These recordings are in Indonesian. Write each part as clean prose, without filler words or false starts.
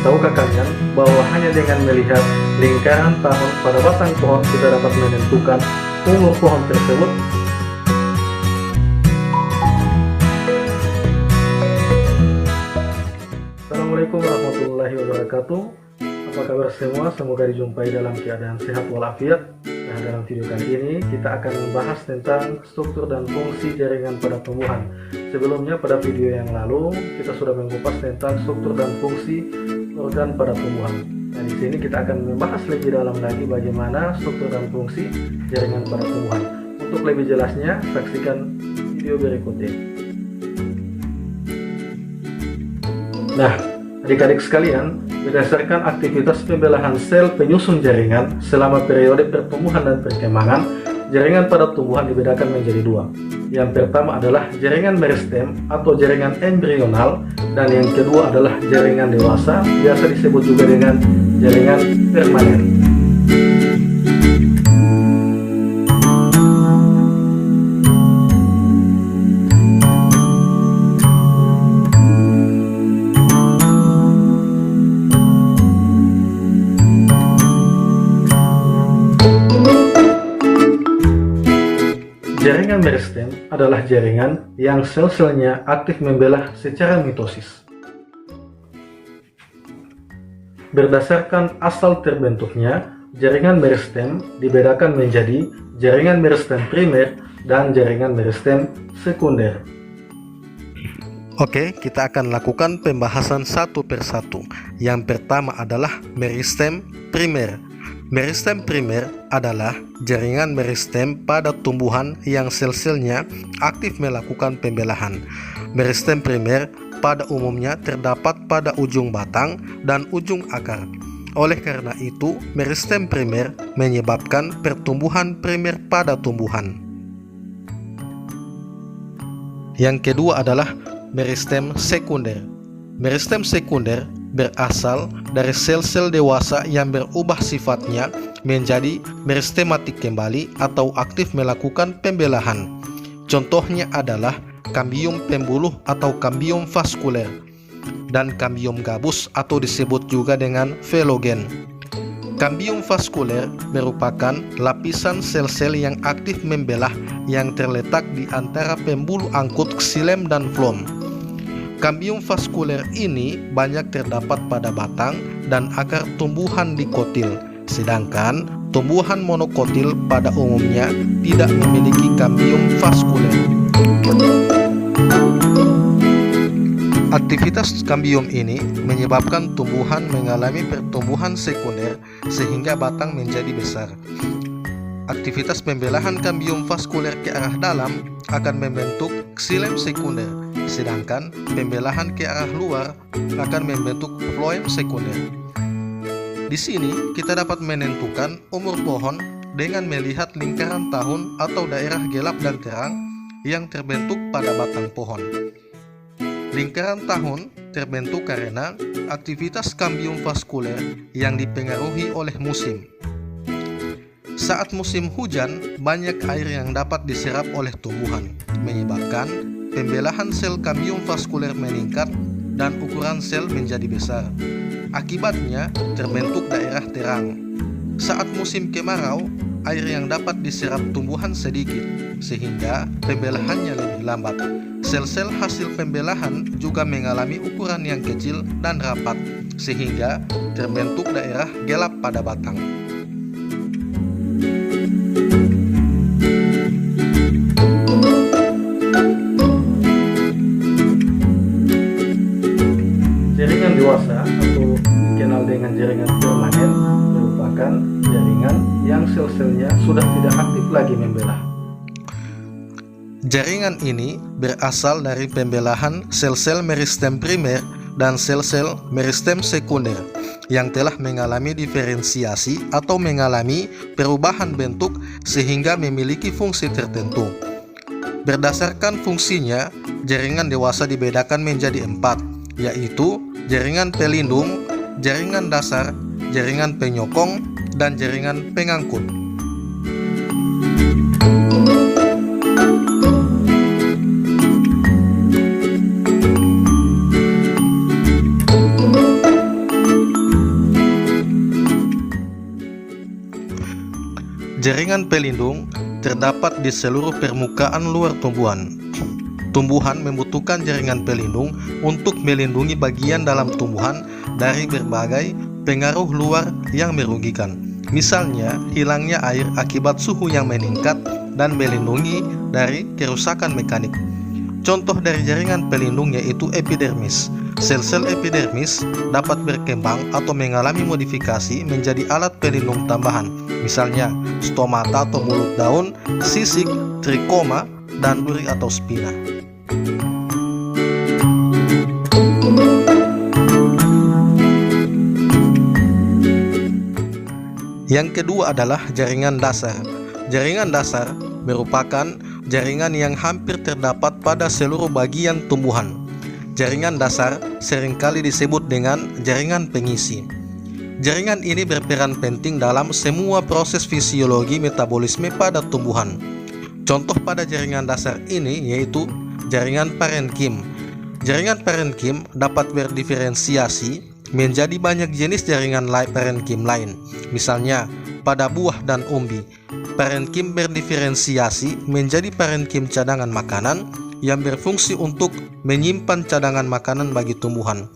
Tahukah kalian bahwa hanya dengan melihat lingkaran tahun pada batang pohon kita dapat menentukan umur pohon tersebut? Assalamualaikum warahmatullahi wabarakatuh. Apa kabar semua? Semoga dijumpai dalam keadaan sehat walafiat. Nah, dalam video kali ini kita akan membahas tentang struktur dan fungsi jaringan pada tumbuhan. Sebelumnya pada video yang lalu kita sudah mengupas tentang struktur dan fungsi organ pada tumbuhan. Nah, di sini kita akan membahas lebih dalam lagi bagaimana struktur dan fungsi jaringan pada tumbuhan. Untuk lebih jelasnya, saksikan video berikutnya. Nah, adik-adik sekalian, berdasarkan aktivitas pembelahan sel penyusun jaringan selama periode pertumbuhan dan perkembangan, jaringan pada tumbuhan dibedakan menjadi dua. Yang pertama adalah jaringan meristem atau jaringan embrional, dan yang kedua adalah jaringan dewasa, biasa disebut juga dengan jaringan permanen. Jaringan meristem adalah jaringan yang sel-selnya aktif membelah secara mitosis. Berdasarkan asal terbentuknya, jaringan meristem dibedakan menjadi jaringan meristem primer dan jaringan meristem sekunder. Oke, kita akan lakukan pembahasan satu persatu. Yang pertama adalah meristem primer. Meristem primer adalah jaringan meristem pada tumbuhan yang sel-selnya aktif melakukan pembelahan. Meristem primer pada umumnya terdapat pada ujung batang dan ujung akar. Oleh karena itu, meristem primer menyebabkan pertumbuhan primer pada tumbuhan. Yang kedua adalah meristem sekunder. Meristem sekunder berasal dari sel-sel dewasa yang berubah sifatnya menjadi meristematik kembali atau aktif melakukan pembelahan. Contohnya adalah kambium pembuluh atau kambium vaskuler dan kambium gabus atau disebut juga dengan velogen. Kambium vaskuler merupakan lapisan sel-sel yang aktif membelah yang terletak di antara pembuluh angkut xilem dan floem. Kambium vaskuler ini banyak terdapat pada batang dan akar tumbuhan dikotil, sedangkan tumbuhan monokotil pada umumnya tidak memiliki kambium vaskuler. Aktivitas kambium ini menyebabkan tumbuhan mengalami pertumbuhan sekunder sehingga batang menjadi besar. Aktivitas pembelahan kambium vaskuler ke arah dalam akan membentuk xilem sekunder, sedangkan pembelahan ke arah luar akan membentuk floem sekunder. Di sini kita dapat menentukan umur pohon dengan melihat lingkaran tahun atau daerah gelap dan terang yang terbentuk pada batang pohon. Lingkaran tahun terbentuk karena aktivitas kambium vaskuler yang dipengaruhi oleh musim. Saat musim hujan, banyak air yang dapat diserap oleh tumbuhan, menyebabkan pembelahan sel kambium vaskuler meningkat dan ukuran sel menjadi besar. Akibatnya, terbentuk daerah terang. Saat musim kemarau, air yang dapat diserap tumbuhan sedikit, sehingga pembelahannya lebih lambat. Sel-sel hasil pembelahan juga mengalami ukuran yang kecil dan rapat, sehingga terbentuk daerah gelap pada batang. Jaringan dewasa atau dikenal dengan jaringan permanen merupakan jaringan yang sel-selnya sudah tidak aktif lagi membelah. Jaringan ini berasal dari pembelahan sel-sel meristem primer dan sel-sel meristem sekunder yang telah mengalami diferensiasi atau mengalami perubahan bentuk sehingga memiliki fungsi tertentu. Berdasarkan fungsinya, jaringan dewasa dibedakan menjadi 4, yaitu jaringan pelindung, jaringan dasar, jaringan penyokong, dan jaringan pengangkut. Jaringan pelindung terdapat di seluruh permukaan luar tumbuhan. Tumbuhan membutuhkan jaringan pelindung untuk melindungi bagian dalam tumbuhan dari berbagai pengaruh luar yang merugikan. Misalnya, hilangnya air akibat suhu yang meningkat dan melindungi dari kerusakan mekanik. Contoh dari jaringan pelindung yaitu epidermis. Sel-sel epidermis dapat berkembang atau mengalami modifikasi menjadi alat pelindung tambahan. Misalnya, stomata atau mulut daun, sisik, trikoma, dan duri atau spina. Yang kedua adalah jaringan dasar. Jaringan dasar merupakan jaringan yang hampir terdapat pada seluruh bagian tumbuhan. Jaringan dasar seringkali disebut dengan jaringan pengisi. Jaringan ini berperan penting dalam semua proses fisiologi metabolisme pada tumbuhan. Contoh pada jaringan dasar ini yaitu jaringan parenkim. Jaringan parenkim dapat berdiferensiasi menjadi banyak jenis jaringan parenkim lain. Misalnya, pada buah dan umbi, parenkim berdiferensiasi menjadi parenkim cadangan makanan yang berfungsi untuk menyimpan cadangan makanan bagi tumbuhan.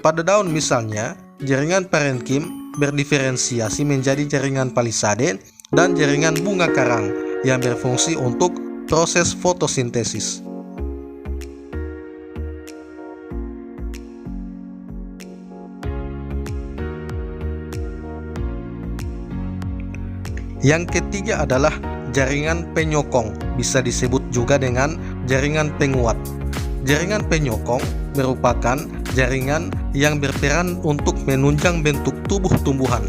Pada daun misalnya, jaringan parenkim berdiferensiasi menjadi jaringan palisade dan jaringan bunga karang yang berfungsi untuk proses fotosintesis. Yang ketiga adalah jaringan penyokong, bisa disebut juga dengan jaringan penguat. Jaringan penyokong merupakan jaringan yang berperan untuk menunjang bentuk tubuh tumbuhan.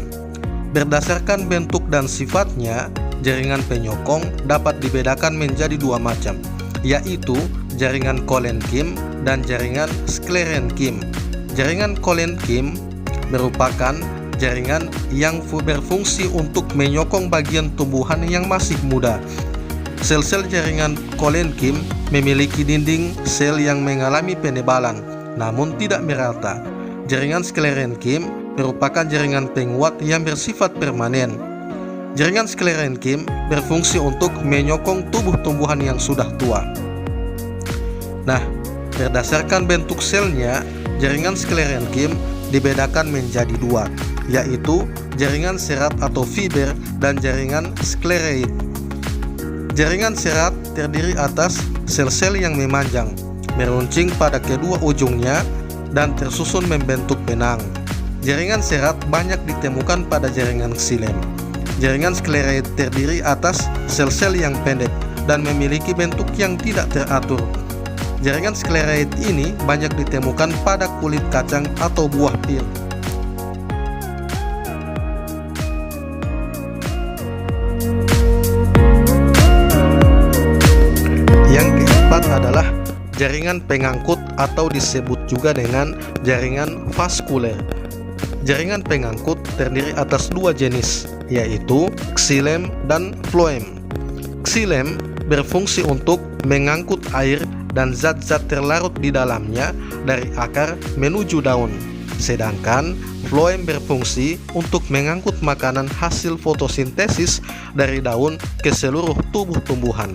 Berdasarkan bentuk dan sifatnya, jaringan penyokong dapat dibedakan menjadi dua macam, yaitu jaringan kolenkim dan jaringan sklerenkim. Jaringan kolenkim merupakan jaringan yang berfungsi untuk menyokong bagian tumbuhan yang masih muda. Sel-sel jaringan kolenkim memiliki dinding sel yang mengalami penebalan, namun tidak merata. Jaringan sklerenkim merupakan jaringan penguat yang bersifat permanen. Jaringan sklerenkim berfungsi untuk menyokong tubuh tumbuhan yang sudah tua. Nah, berdasarkan bentuk selnya, jaringan sklerenkim dibedakan menjadi dua, yaitu jaringan serat atau fiber dan jaringan sklereid. Jaringan serat terdiri atas sel-sel yang memanjang, meruncing pada kedua ujungnya, dan tersusun membentuk benang. Jaringan serat banyak ditemukan pada jaringan xilem. Jaringan sklereid terdiri atas sel-sel yang pendek dan memiliki bentuk yang tidak teratur. Jaringan sklereid ini banyak ditemukan pada kulit kacang atau buah pir. Yang keempat adalah jaringan pengangkut atau disebut juga dengan jaringan vaskuler. Jaringan pengangkut terdiri atas dua jenis, yaitu xilem dan phloem. Xilem berfungsi untuk mengangkut air dan zat-zat terlarut di dalamnya dari akar menuju daun. Sedangkan phloem berfungsi untuk mengangkut makanan hasil fotosintesis dari daun ke seluruh tubuh tumbuhan.